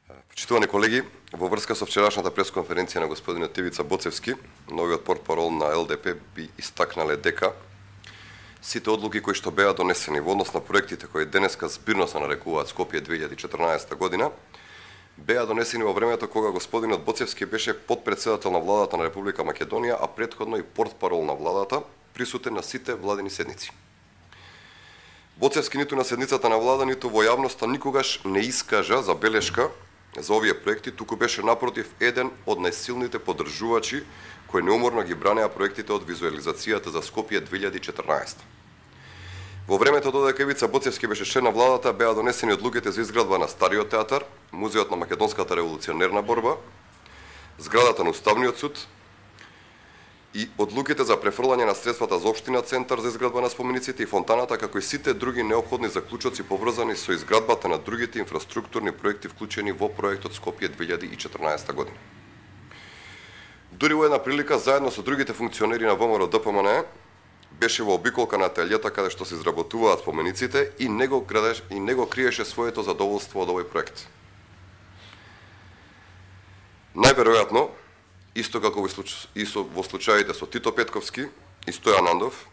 Почитувани колеги, во врска со вчерашната пресконференција на господинот Ивица Боцевски, новиот портпарол на ЛДП би истакнале дека сите одлуки кои што беа донесени во однос на проектите кои денеска збирно се нарекуваат Скопје 2014 година, беа донесени во времето кога господинот Боцевски беше потпредседател на владата на Република Македонија, а претходно и портпарол на владата, присутен на сите владени седници. Боцевски ниту на седницата на влада, ниту во јавноста никогаш не искажа забелешка за овие проекти, туку беше напротив еден од најсилните поддржувачи кои неуморно ги бранеа проектите од визуализацијата за Скопје 2014. Во времето додека Ивица Боцевски беше член на владата, беа донесени одлуките за изградба на Стариот театар, Музеот на македонската револуционерна борба, зградата на Уставниот суд и одлуките за префрлање на средствата за општина Центар за изградба на спомениците и фонтаната, како и сите други неопходни заклучоци поврзани со изградбата на другите инфраструктурни проекти вклучени во проектот Скопје 2014 година. Дури во една прилика, заедно со другите функционери на ВМРО ДПМН, беше во обиколка на ателјета каде што се изработуваат спомениците и не го криеше своето задоволство од овој проект. Најверојатно, исто како во случаите со Тито Петковски и Стојан Андов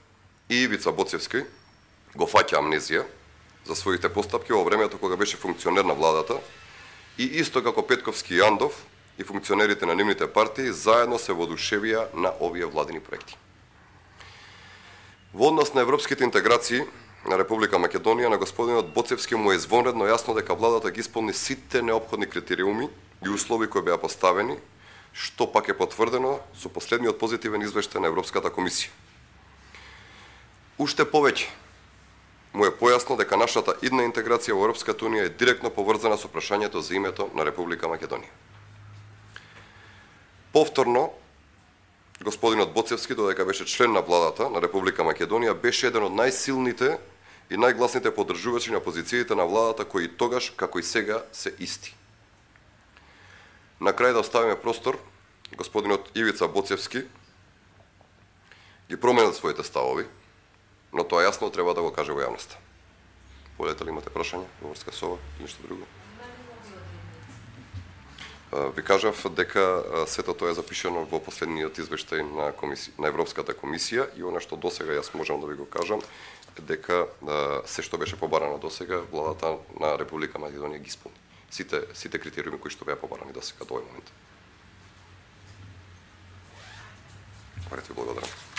и Ивица Боцевски, го фаќа амнезија за своите постапки во времето кога беше функционер на владата и исто како Петковски и Андов и функционерите на нивните партии заедно се воодушевија на овие владини проекти. Во однос на европските интеграции на Република Македонија, на господинот Боцевски му е извонредно јасно дека владата ги исполни сите неопходни критериуми и услови кои беа поставени, што пак е потврдено со последниот позитивен извештај на Европската комисија. Уште повеќе му е појасно дека нашата идна интеграција во Европската унија е директно поврзана со прашањето за името на Република Македонија. Повторно, господинот Боцевски, додека беше член на владата на Република Македонија, беше еден од најсилните и најгласните поддржувачи на позициите на владата кои тогаш, како и сега, се исти. На крај да оставиме простор, господинот Ивица Боцевски ги променил своите ставови, но тоа јасно треба да го каже во јавноста. Полете ли имате прашање во врска со ова или нешто друго? Ви кажав дека сето тоа е запишено во последниот извештај на Европската комисија и она што досега јас можам да ви го кажам дека се што беше побарано досега владата на Република Македонија ги исполни сите критериуми кои што беа побарани досега до овој момент. Благодарам.